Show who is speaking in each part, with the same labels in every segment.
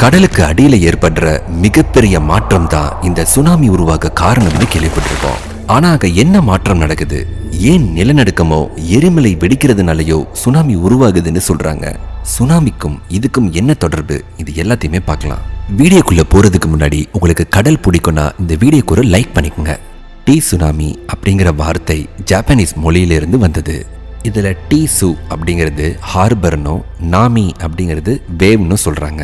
Speaker 1: கடலுக்கு அடியில ஏற்படுற மிகப்பெரிய மாற்றம் தான் இந்த சுனாமி உருவாக காரணம்னு கேள்விப்பட்டிருக்கோம். ஆனா அங்க என்ன மாற்றம் நடக்குது, ஏன் நிலநடுக்கமோ எரிமலை வெடிக்கிறதுனாலயோ சுனாமி உருவாகுதுன்னு சொல்றாங்க. சுனாமிக்கும் இதுக்கும் என்ன தொடர்பு, இது எல்லாத்தையுமே பார்க்கலாம். வீடியோக்குள்ள போறதுக்கு முன்னாடி உங்களுக்கு கடல் பிடிக்கும்னா இந்த வீடியோக்கு ஒரு லைக் பண்ணிக்கோங்க. டி சுனாமி அப்படிங்கிற வார்த்தை ஜப்பானீஸ் மொழியிலிருந்து வந்தது. இதுல டி சு அப்படிங்கிறது ஹார்பர்னும் நாமி அப்படிங்கிறது வேவ்னு சொல்றாங்க.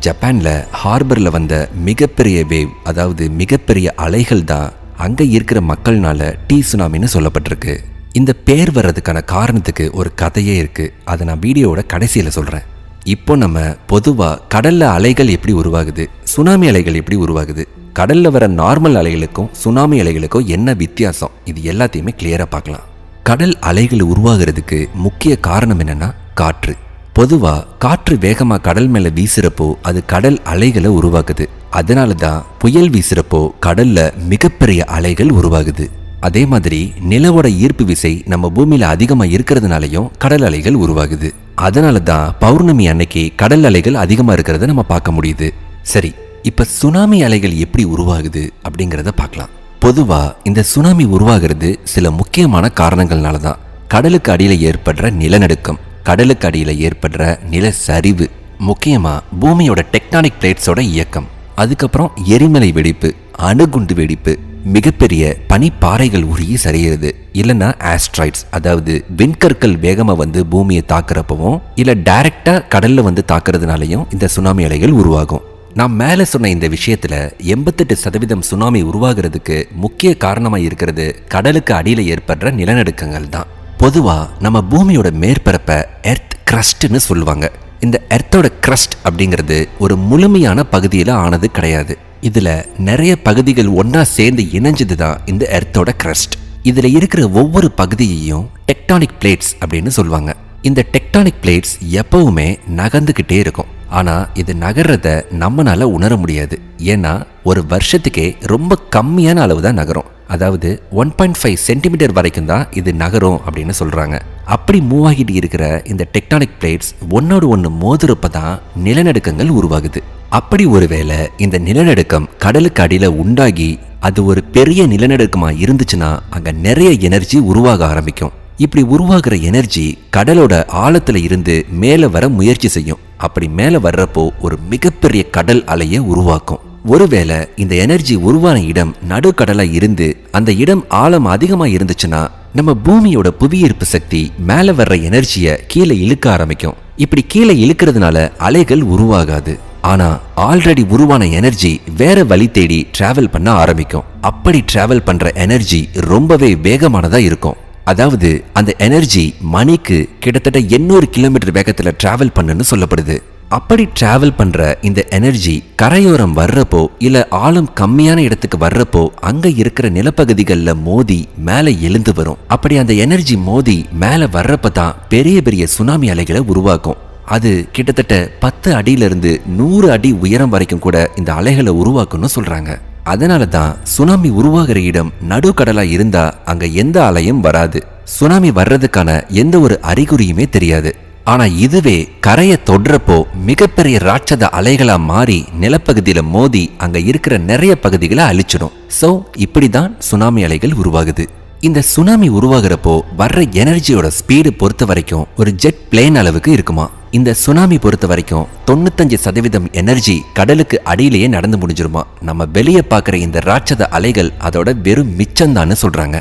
Speaker 1: ஜப்பான்ல ஹார்பர்ல வந்த மிகப்பெரிய வேவ், அதாவது மிகப்பெரிய அலைகள் தான் அங்க இருக்கிற மக்கள்னால டி சுனாமின்னு சொல்லப்பட்டிருக்கு. இந்த பேர் வர்றதுக்கான காரணத்துக்கு ஒரு கதையே இருக்கு. அதை நான் வீடியோவோட கடைசியில சொல்றேன். இப்போ நம்ம பொதுவா கடல்ல அலைகள் எப்படி உருவாகுது, சுனாமி அலைகள் எப்படி உருவாகுது, கடல்ல வர நார்மல் அலைகளுக்கும் சுனாமி அலைகளுக்கும் என்ன வித்தியாசம், இது எல்லாத்தையுமே கிளியரா பார்க்கலாம். கடல் அலைகள் உருவாகிறதுக்கு முக்கிய காரணம் என்னன்னா காற்று. பொதுவா காற்று வேகமா கடல் மேல வீசுறப்போ அது கடல் அலைகளை உருவாக்குது. அதனால தான் புயல் வீசுறப்போ கடல்ல மிகப்பெரிய அலைகள் உருவாகுது. அதே மாதிரி நிலவோட ஈர்ப்பு விசை நம்ம பூமியில அதிகமா இருக்கிறதுனாலையும் கடல் அலைகள் உருவாகுது. அதனால தான் பௌர்ணமி அன்னைக்கு கடல் அலைகள் அதிகமா இருக்கிறத நம்ம பார்க்க முடியுது. சரி, இப்ப சுனாமி அலைகள் எப்படி உருவாகுது அப்படிங்கிறத பார்க்கலாம். பொதுவா இந்த சுனாமி உருவாகிறது சில முக்கியமான காரணங்கள்னால தான். கடலுக்கு அடியில ஏற்படுற நிலநடுக்கம், கடலுக்கு அடியில ஏற்படுற நில சரிவு, முக்கியமா பூமியோட டெக்டானிக் பிளேட்ஸோட இயக்கம், அதுக்கப்புறம் எரிமலை வெடிப்பு, அணுகுண்டு வெடிப்பு, மிகப்பெரிய பனிப்பாறைகள் உருகி சரிகிறது, இல்லைன்னா ஆஸ்ட்ராய்ட்ஸ் அதாவது விண்கற்கள் வேகமா வந்து பூமியை தாக்குறப்பவும் இல்ல டைரக்டா கடல்ல வந்து தாக்குறதுனாலையும் இந்த சுனாமி அலைகள் உருவாகும். நான் மேலே சொன்ன இந்த விஷயத்துல 88% சுனாமி உருவாகிறதுக்கு முக்கிய காரணமா இருக்கிறது கடலுக்கு அடியில ஏற்படுற நிலநடுக்கங்கள் தான். பொதுவா நம்ம பூமியோட மேற்பரப்ப எர்த் கிரஸ்ட்னு சொல்லுவாங்க. இந்த எர்த்தோட கிரஸ்ட் அப்படிங்கிறது ஒரு முழுமையான பகுதியில ஆனது கிடையாது. இதுல நிறைய பகுதிகள் ஒன்னா சேர்ந்து இணைஞ்சது தான் இந்த எர்த்தோட கிரஸ்ட். இதுல இருக்கிற ஒவ்வொரு பகுதியையும் டெக்டானிக் பிளேட்ஸ் அப்படின்னு சொல்லுவாங்க. இந்த டெக்டானிக் பிளேட்ஸ் எப்பவுமே நகர்ந்துகிட்டே இருக்கும். ஆனா இது நகர்றத நம்மளால உணர முடியாது. ஏன்னா ஒரு வருஷத்துக்கே ரொம்ப கம்மியான அளவு தான் நகரும். அதாவது 1.5 சென்டிமீட்டர் வரைக்கும் தான் இது நகரும் அப்படின்னு சொல்றாங்க. அப்படி மூவ் ஆகிட்டு இருக்கிற இந்த டெக்டானிக் பிளேட்ஸ் ஒன்னோடு ஒன்று மோதுறப்ப தான் நிலநடுக்கங்கள் உருவாகுது. அப்படி ஒருவேளை இந்த நிலநடுக்கம் கடலுக்கு அடியில உண்டாகி அது ஒரு பெரிய நிலநடுக்கமா இருந்துச்சுன்னா அங்க நிறைய எனர்ஜி உருவாக ஆரம்பிக்கும். இப்படி உருவாகிற எனர்ஜி கடலோட ஆழத்துல இருந்து மேல வர முயற்சி செய்யும். அப்படி மேல வர்றப்போ ஒரு மிகப்பெரிய கடல் அலையை உருவாக்கும். ஒருவேளை இந்த எனர்ஜி உருவான இடம் நடுக்கடலா இருந்து அந்த இடம் ஆழம் அதிகமா இருந்துச்சுன்னா நம்ம பூமியோட புவியீர்ப்பு சக்தி மேல வர்ற எனர்ஜியை கீழே இழுக்க ஆரம்பிக்கும். இப்படி கீழே இழுக்கிறதுனால அலைகள் உருவாகாது. ஆனா ஆல்ரெடி உருவான எனர்ஜி வேற வழி தேடி டிராவல் பண்ண ஆரம்பிக்கும். அப்படி டிராவல் பண்ற எனர்ஜி ரொம்பவே வேகமானதா இருக்கும். அதாவது அந்த எனர்ஜி மணிக்கு கிட்டத்தட்ட 800 கிலோமீட்டர் வேகத்துல டிராவல் பண்ணுன்னு சொல்லப்படுது. அப்படி டிராவல் பண்ற இந்த எனர்ஜி கரையோரம் வர்றப்போ இல்ல ஆழம் கம்மியான இடத்துக்கு வர்றப்போ அங்க இருக்கிற நிலப்பகுதிகளில் மோதி மேல எழுந்து வரும். அப்படி அந்த எனர்ஜி மோதி மேல வர்றப்ப தான் பெரிய பெரிய சுனாமி அலைகளை உருவாக்கும். அது கிட்டத்தட்ட 10 அடியிலிருந்து 100 அடி உயரம் வரைக்கும் கூட இந்த அலைகளை உருவாக்கும்னு சொல்றாங்க. அதனால தான் சுனாமி உருவாகிற இடம் நடுக்கடலா இருந்தா அங்க எந்த அலையும் வராது. சுனாமி வர்றதுக்கான எந்த ஒரு அறிகுறியுமே தெரியாது. ஆனா இதுவே கரையை தொடுறப்போ மிகப்பெரிய ராட்சத அலைகளா மாறி நிலப்பகுதியில மோதி அங்க இருக்கிற நிறைய பகுதிகளை அழிச்சிடும். சோ இப்படிதான் சுனாமி அலைகள் உருவாகுது. இந்த சுனாமி உருவாகிறப்போ வர்ற எனர்ஜியோட ஸ்பீடு பொறுத்த வரைக்கும் ஒரு ஜெட் பிளேன் அளவுக்கு இருக்குமா. இந்த சுனாமி பொறுத்த வரைக்கும் 95% எனர்ஜி கடலுக்கு அடியிலேயே நடந்து முடிஞ்சிருமா. நம்ம வெளியே பார்க்குற இந்த ராட்சத அலைகள் அதோட வெறும் மிச்சம்தான்னு சொல்றாங்க.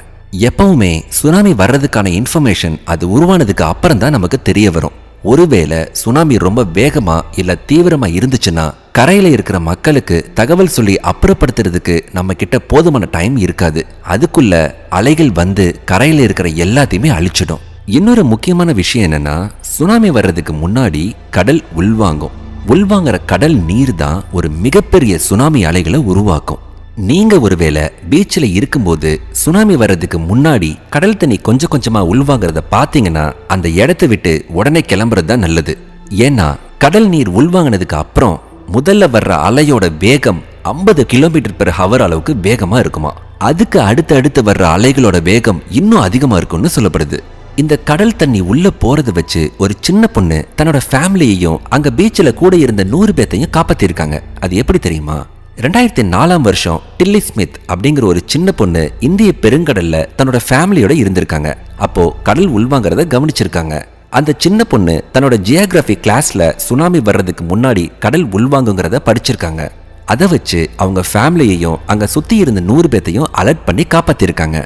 Speaker 1: எப்பவுமே சுனாமி வர்றதுக்கான இன்ஃபர்மேஷன் அது உருவானதுக்கு அப்புறம் தான் நமக்கு தெரிய வரும். ஒருவேளை சுனாமி ரொம்ப வேகமா இல்ல தீவிரமா இருந்துச்சுன்னா கரையில இருக்கிற மக்களுக்கு தகவல் சொல்லி அப்புறப்படுத்துறதுக்கு நம்ம கிட்ட போதுமான டைம் இருக்காது. அதுக்குள்ள அலைகள் வந்து கரையில இருக்கிற எல்லாத்தையுமே அழிச்சிடும். இன்னொரு முக்கியமான விஷயம் என்னன்னா, சுனாமி வர்றதுக்கு முன்னாடி கடல் உள்வாங்குற கடல் நீர் தான் ஒரு மிகப்பெரிய சுனாமி அலைகளை உருவாக்கும். நீங்க ஒருவேளை பீச்சில் இருக்கும்போது சுனாமி வர்றதுக்கு முன்னாடி கடல் தண்ணி கொஞ்சம் கொஞ்சமா உள்வாங்கிறத பாத்தீங்கன்னா அந்த இடத்தை விட்டு உடனே கிளம்புறது தான் நல்லது. ஏன்னா கடல் நீர் உள்வாங்கினதுக்கு அப்புறம் முதல்ல வர்ற அலையோட வேகம் 50 km/h அளவுக்கு வேகமா இருக்குமா. அதுக்கு அடுத்து வர்ற அலைகளோட வேகம் இன்னும் அதிகமா இருக்கும்னு சொல்லப்படுது. இந்த கடல் தண்ணி உள்ள போறத வச்சு ஒரு சின்ன பொண்ணு தன்னோட ஃபேமிலியையும் அங்க பீச்சில் கூட இருந்த 100 பேத்தையும் காப்பாத்திருக்காங்க. அது எப்படி தெரியுமா? 2004 டில்லி ஸ்மித் அப்படிங்கிற ஒரு சின்ன பொண்ணு இந்திய பெருங்கடல்ல தன்னோட ஃபேமிலியோட இருந்திருக்காங்க. அப்போ கடல் உள்வாங்கிறத கவனிச்சிருக்காங்க. அந்த சின்ன பொண்ணு தன்னோட ஜியோகிராஃபி கிளாஸ்ல சுனாமி வர்றதுக்கு முன்னாடி கடல் உள்வாங்குங்கிறத படிச்சிருக்காங்க. அதை வச்சு அவங்க ஃபேமிலியையும் அங்க சுத்தி இருந்த 100 பேத்தையும் அலர்ட் பண்ணி காப்பாத்திருக்காங்க.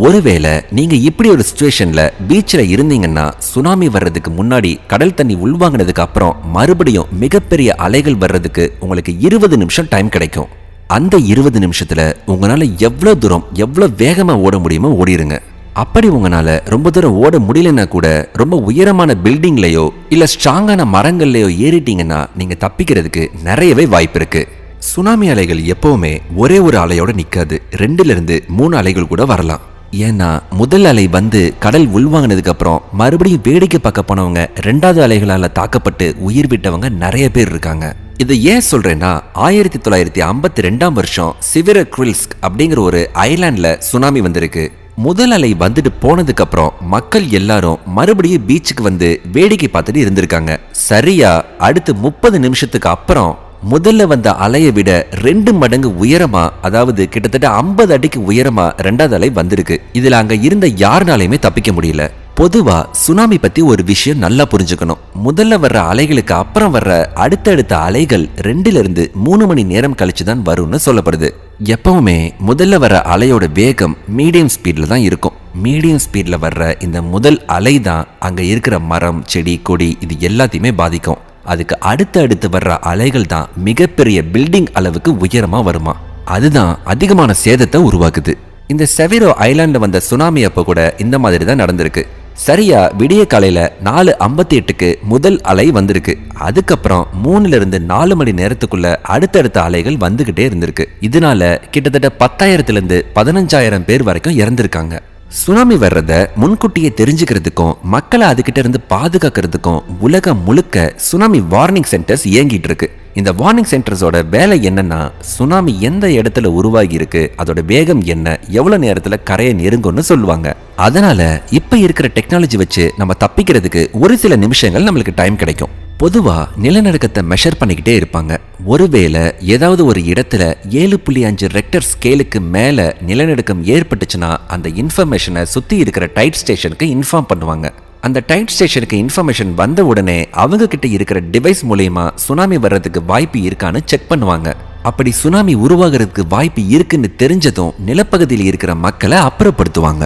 Speaker 1: ஒருவேளை நீங்க இப்படி ஒரு சிச்சுவேஷன்ல பீச்சில் இருந்தீங்கன்னா சுனாமி வர்றதுக்கு முன்னாடி கடல் தண்ணி உள்வாங்கினதுக்கு அப்புறம் மறுபடியும் மிகப்பெரிய அலைகள் வர்றதுக்கு உங்களுக்கு 20 நிமிஷம் டைம் கிடைக்கும். அந்த 20 நிமிஷத்துல உங்களால எவ்வளவு தூரம் எவ்வளவு வேகமா ஓட முடியுமோ ஓடிடுங்க. அப்படி உங்களால ரொம்ப தூரம் ஓட முடியலன்னா கூட ரொம்ப உயரமான பில்டிங்லயோ இல்ல ஸ்ட்ராங்கான மரங்கள்லயோ ஏறிட்டீங்கன்னா நீங்க தப்பிக்கிறதுக்கு நிறையவே வாய்ப்பு இருக்கு. சுனாமி அலைகள் எப்பவுமே ஒரே ஒரு அலையோட நிக்காது. 2 to 3 அலைகள் கூட வரலாம். ஏன்னா முதல் அலை வந்து கடல் உள்வாங்கினதுக்கு அப்புறம் மறுபடியும் வேடிக்கை பார்க்க போனவங்க 2வது அலைகளால தாக்கப்பட்டு உயிர் விட்டவங்க நிறைய பேர் இருக்காங்க. இதை ஏன் சொல்றேன்னா 1952 சிவரக்வில்ஸ்க் அப்படிங்கிற ஒரு ஐலாண்ட்ல சுனாமி வந்திருக்கு. முதல் அலை வந்துட்டு போனதுக்கு அப்புறம் மக்கள் எல்லாரும் மறுபடியும் பீச்சுக்கு வந்து வேடிக்கை பார்த்துட்டு இருந்திருக்காங்க. சரியா அடுத்து 30 நிமிஷத்துக்கு அப்புறம் முதல்ல வந்த அலையை விட 2 மடங்கு உயரமா, அதாவது கிட்டத்தட்ட 50 அடிக்கு உயரமா 2வது அலை வந்திருக்கு. இதுல அங்க இருந்த யாருனாலையுமே தப்பிக்க முடியல. பொதுவா சுனாமி பத்தி ஒரு விஷயம் நல்லா புரிஞ்சுக்கணும். முதல்ல வர்ற அலைகளுக்கு அப்புறம் வர்ற அடுத்தடுத்த அலைகள் 2 to 3 மணி நேரம் கழிச்சுதான் வரும்னு சொல்லப்படுது. எப்பவுமே முதல்ல வர்ற அலையோட வேகம் மீடியம் ஸ்பீட்ல தான் இருக்கும். மீடியம் ஸ்பீட்ல வர்ற இந்த முதல் அலை தான் அங்க இருக்கிற மரம், செடி, கொடி இது எல்லாத்தையுமே பாதிக்கும். அதுக்கு அடுத்து வர்ற அலைகள் தான் மிகப்பெரிய பில்டிங் அளவுக்கு உயரமா வருமா. அதுதான் அதிகமான சேதத்தை உருவாக்குது. இந்த செவிரோ ஐலாண்ட்ல வந்த சுனாமி அப்ப கூட இந்த மாதிரி தான் நடந்திருக்கு. சரியா விடிய காலையில 4:58க்கு முதல் அலை வந்திருக்கு. அதுக்கப்புறம் 3 to 4 மணி நேரத்துக்குள்ள அடுத்தடுத்த அலைகள் வந்துகிட்டே இருந்திருக்கு. இதனால கிட்டத்தட்ட 10,000 to 15,000 பேர் வரைக்கும் இறந்திருக்காங்க. சுனாமி வர்றத முன்கூட்டியே தெரிஞ்சுக்கிறதுக்கும் மக்களை அதுகிட்ட இருந்து பாதுகாக்கிறதுக்கும் உலகம் முழுக்க சுனாமி வார்னிங் சென்டர்ஸ் இயங்கிட்டு இருக்கு. இந்த வார்னிங் சென்டர்ஸோட வேலை என்னன்னா, சுனாமி எந்த இடத்துல உருவாகி இருக்கு, அதோட வேகம் என்ன, எவ்வளவு நேரத்துல கரையை நெருங்கும்னு சொல்லுவாங்க. அதனால இப்ப இருக்கிற டெக்னாலஜி வச்சு நம்ம தப்பிக்கிறதுக்கு ஒரு சில நிமிஷங்கள் நம்மளுக்கு டைம் கிடைக்கும். பொதுவா நிலநடுக்கத்தை மெஷர் பண்ணிக்கிட்டே இருப்பாங்க. ஒருவேளை ஏதாவது ஒரு இடத்துல 7.5 ரெக்டர் ஸ்கேலுக்கு மேல நிலநடுக்கம் ஏற்பட்டுச்சுன்னா அந்த இன்ஃபர்மேஷனை சுத்தி இருக்கிற டைட் ஸ்டேஷனுக்கு இன்ஃபார்ம் பண்ணுவாங்க. அந்த டைட் ஸ்டேஷனுக்கு இன்ஃபர்மேஷன் வந்த உடனே அவங்க கிட்ட இருக்கிற டிவைஸ் மூலமா சுனாமி வர்றதுக்கு வாய்ப்பு இருக்கான்னு செக் பண்ணுவாங்க. அப்படி சுனாமி உருவாகிறதுக்கு வாய்ப்பு இருக்குன்னு தெரிஞ்சதும் நிலப்பகுதியில் இருக்கிற மக்களை அப்புறப்படுத்துவாங்க.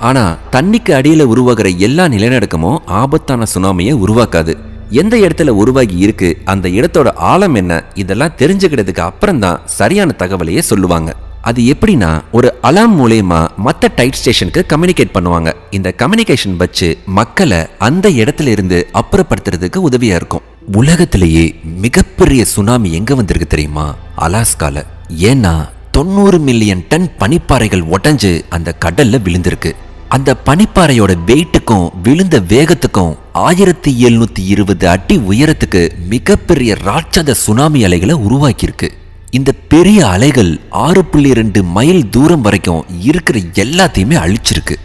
Speaker 1: ஆனா தண்ணிக்கு அடியில உருவாகிற எல்லா நிலநடுக்கமும் ஆபத்தான சுனாமியை உருவாக்காது. எந்த இடத்துல உருவாகி இருக்கு, அந்த இடத்தோட ஆழம் என்ன, இதெல்லாம் தெரிஞ்சுக்கிறதுக்கு அப்புறம் தான் சரியான தகவலையே சொல்லுவாங்க. அது எப்படின்னா, ஒரு அலாம் மூலமா மற்ற டைட் ஸ்டேஷனுக்கு கம்யூனிகேட் பண்ணுவாங்க. இந்த கம்யூனிகேஷன் வச்சு மக்களை அந்த இடத்துல இருந்து அப்புறப்படுத்துறதுக்கு உதவியா இருக்கும். உலகத்திலேயே மிகப்பெரிய சுனாமி எங்க வந்திருக்கு தெரியுமா? அலாஸ்கால. ஏன்னா 90 மில்லியன் டன் பனிப்பாறைகள் உடைஞ்சு அந்த கடல்ல விழுந்திருக்கு. அந்த பனிப்பாறையோட வெயிட்டுக்கும் விழுந்த வேகத்துக்கும் 1720 அடி உயரத்துக்கு மிகப்பெரிய ராட்சத சுனாமி அலைகளை உருவாக்கியிருக்கு. இந்த பெரிய அலைகள் 6.2 மைல் தூரம் வரைக்கும் இருக்கிற எல்லாத்தையுமே அழிச்சிருக்கு.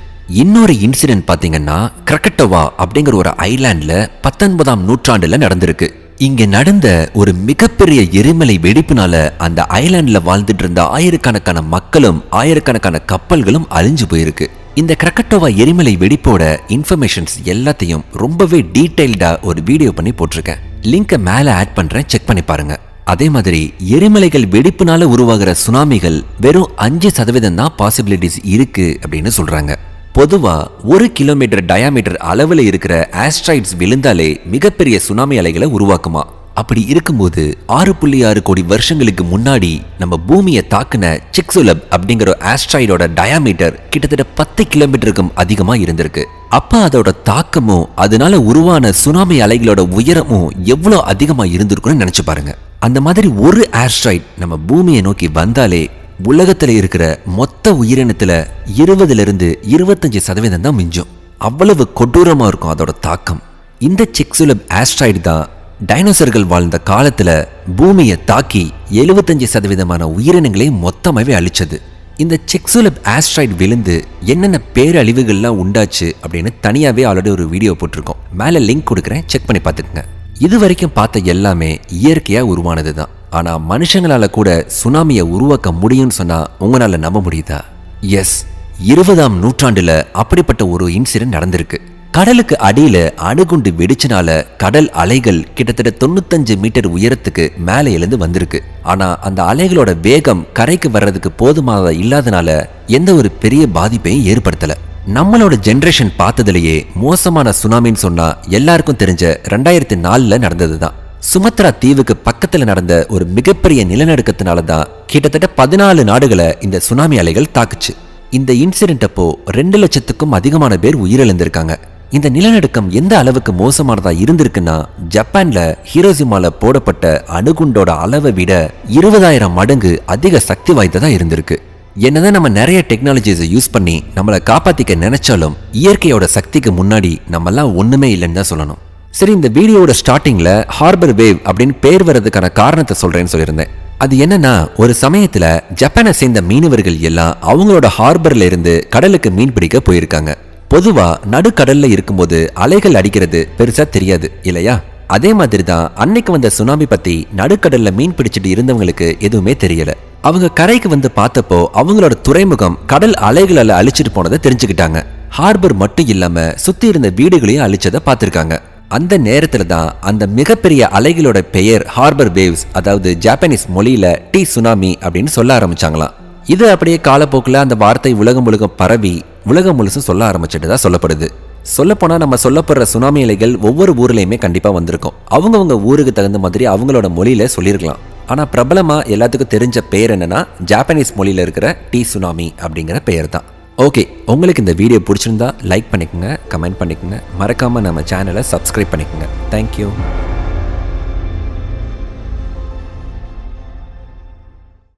Speaker 1: இன்னொரு இன்சிடென்ட் பாத்தீங்கன்னா, கிரக்கட்டோவா அப்படிங்கிற ஒரு ஐலாண்ட்ல 19ஆம் நூற்றாண்டுல நடந்திருக்கு. இங்க நடந்த ஒரு மிகப்பெரிய எரிமலை வெடிப்புனால அந்த ஐலாண்ட்ல வாழ்ந்துட்டு இருந்த ஆயிரக்கணக்கான மக்களும் ஆயிரக்கணக்கான கப்பல்களும் அழிஞ்சு போயிருக்கு. இந்த கிரக்கட்டோவா எரிமலை வெடிப்போட இன்ஃபர்மேஷன்ஸ் எல்லாத்தையும் ரொம்பவே டீடைல்டா ஒரு வீடியோ பண்ணி போட்டிருக்கேன். லிங்கை மேல ஆட் பண்றேன், செக் பண்ணி பாருங்க. அதே மாதிரி எரிமலைகள் வெடிப்புனால உருவாகிற சுனாமிகள் வெறும் 5% தான் பாசிபிலிட்டிஸ் இருக்கு அப்படின்னு சொல்றாங்க. பொதுவா 1 கிலோமீட்டர் டயாமீட்டர் அளவில் இருக்கிற ஆஸ்ட்ராய்ட்ஸ் விழுந்தாலே மிகப்பெரிய சுனாமி அலைகளை உருவாக்குமா. அப்படி இருக்கும்போது 6.6 கோடி வருஷங்களுக்கு முன்னாடி நம்ம பூமியை தாக்குன சிக்சுலப் அப்படிங்கிற ஆஸ்ட்ராய்டோட டயாமீட்டர் கிட்டத்தட்ட 10 கிலோமீட்டருக்கும் அதிகமா இருந்திருக்கு. அப்ப அதோட தாக்கமும் அதனால உருவான சுனாமி அலைகளோட உயரமும் எவ்வளவு அதிகமா இருந்திருக்குன்னு நினைச்சு பாருங்க. அந்த மாதிரி ஒரு ஆஸ்ட்ராய்ட் நம்ம பூமியை நோக்கி வந்தாலே உலகத்துல இருக்கிற மொத்த உயிரினத்துல 20 to 25% தான் மிஞ்சும். அவ்வளவு கொடூரமா இருக்கும் அதோட தாக்கம். இந்த சிக்சுலப் ஆஸ்ட்ராய்டு தான் டைனோசர்கள் வாழ்ந்த காலத்துல பூமியை தாக்கி 75% உயிரினங்களை மொத்தமாவே அழிச்சது. இந்த செக்சுலப் ஆஸ்ட்ராய்டு விழுந்து என்னென்ன பேரழிவுகள்லாம் உண்டாச்சு அப்படின்னு தனியாவே ஆல்ரெடி ஒரு வீடியோ போட்டிருக்கோம். மேல லிங்க் கொடுக்குறேன், செக் பண்ணி பார்த்துக்குங்க. இது வரைக்கும் பார்த்த எல்லாமே இயற்கையா உருவானது தான். ஆனா மனுஷங்களால கூட சுனாமியை உருவாக்க முடியும்னு சொன்னா உங்களால நம்ப முடியுதா? எஸ், 20ஆம் நூற்றாண்டுல அப்படிப்பட்ட ஒரு இன்சிடென்ட் நடந்திருக்கு. கடலுக்கு அடியில அணுகுண்டு வெடிச்சனால கடல் அலைகள் கிட்டத்தட்ட 95 மீட்டர் உயரத்துக்கு மேலே எழுந்து வந்திருக்கு. ஆனா அந்த அலைகளோட வேகம் கரைக்கு வர்றதுக்கு போதுமாக இல்லாதனால எந்த ஒரு பெரிய பாதிப்பையும் ஏற்படுத்தல. நம்மளோட ஜெனரேஷன் பார்த்ததுலயே மோசமான சுனாமின்னு சொன்னா எல்லாருக்கும் தெரிஞ்ச 2004 நடந்ததுதான். சுமத்ரா தீவுக்கு பக்கத்துல நடந்த ஒரு மிகப்பெரிய நிலநடுக்கத்தினால தான் கிட்டத்தட்ட 14 நாடுகளை இந்த சுனாமி அலைகள் தாக்குச்சு. இந்த இன்சிடென்ட் அப்போ 2 லட்சத்துக்கும் அதிகமான பேர் உயிரிழந்திருக்காங்க. இந்த நிலநடுக்கம் எந்த அளவுக்கு மோசமானதா இருந்திருக்குன்னா, ஜப்பான்ல ஹிரோஷிமால போடப்பட்ட அணுகுண்டோட அளவை விட 20,000 மடங்கு அதிக சக்தி வாய்ந்ததா இருந்திருக்கு. என்னதான் நம்ம நிறைய டெக்னாலஜிஸை யூஸ் பண்ணி நம்மளை காப்பாத்திக்க நினைச்சாலும் இயற்கையோட சக்திக்கு முன்னாடி நம்மெல்லாம் ஒண்ணுமே இல்லைன்னு தான் சொல்லணும். சரி, இந்த வீடியோட ஸ்டார்டிங்ல ஹார்பர் வேவ் அப்படின்னு பேர் வர்றதுக்கான காரணத்தை சொல்றேன்னு சொல்லியிருந்தேன். அது என்னன்னா, ஒரு சமயத்துல ஜப்பானை சேர்ந்த மீனவர்கள் எல்லாம் அவங்களோட ஹார்பர்ல இருந்து கடலுக்கு மீன் பிடிக்க போயிருக்காங்க. பொதுவா நடுக்கடல்ல இருக்கும்போது அலைகள் அடிக்கிறது பெருசா தெரியாது இல்லையா? அதே மாதிரி தான் அன்னைக்கு வந்த சுனாமி பத்தி நடுக்கடல்ல மீன் பிடிச்சிட்டு இருந்தவங்களுக்கு எதுவுமே தெரியல. அவங்க கரைக்கு வந்து பார்த்தப்போ அவங்களோட துறைமுகம் கடல் அலைகளால அழிச்சிட்டு போனதை தெரிஞ்சுக்கிட்டாங்க. ஹார்பர் மட்டும் இல்லாம சுத்தி இருந்த வீடுகளையும் அழிச்சதை பார்த்திருக்காங்க. அந்த நேரத்துல தான் அந்த மிகப்பெரிய அலைகளோட பெயர் ஹார்பர் வேவ்ஸ், அதாவது ஜப்பானீஸ் மொழியில டி சுனாமி அப்படின்னு சொல்ல ஆரம்பிச்சாங்களாம். இது அப்படியே காலப்போக்கில் அந்த வார்த்தை உலகம் முழுக்க பரவி உலகம் முழுசும் சொல்ல ஆரம்பிச்சுட்டு தான் சொல்லப்படுது. சொல்லப்போனா நம்ம சொல்லப்படுற சுனாமி அலைகள் ஒவ்வொரு ஊர்லயுமே கண்டிப்பா வந்திருக்கும். அவங்கவுங்க ஊருக்கு தகுந்த மாதிரி அவங்களோட மொழியில சொல்லியிருக்கலாம். ஆனா பிரபலமா எல்லாத்துக்கும் தெரிஞ்ச பெயர் என்னன்னா, ஜாப்பனீஸ் மொழியில இருக்கிற டி சுனாமி அப்படிங்கிற பெயர் தான். ஓகே, உங்களுக்கு இந்த வீடியோ பிடிச்சிருந்தா லைக் பண்ணிக்கோங்க, கமெண்ட் பண்ணிக்கோங்க, மறக்காம நம்ம சேனலை சப்ஸ்கிரைப் பண்ணிக்கோங்க. தேங்க்யூ.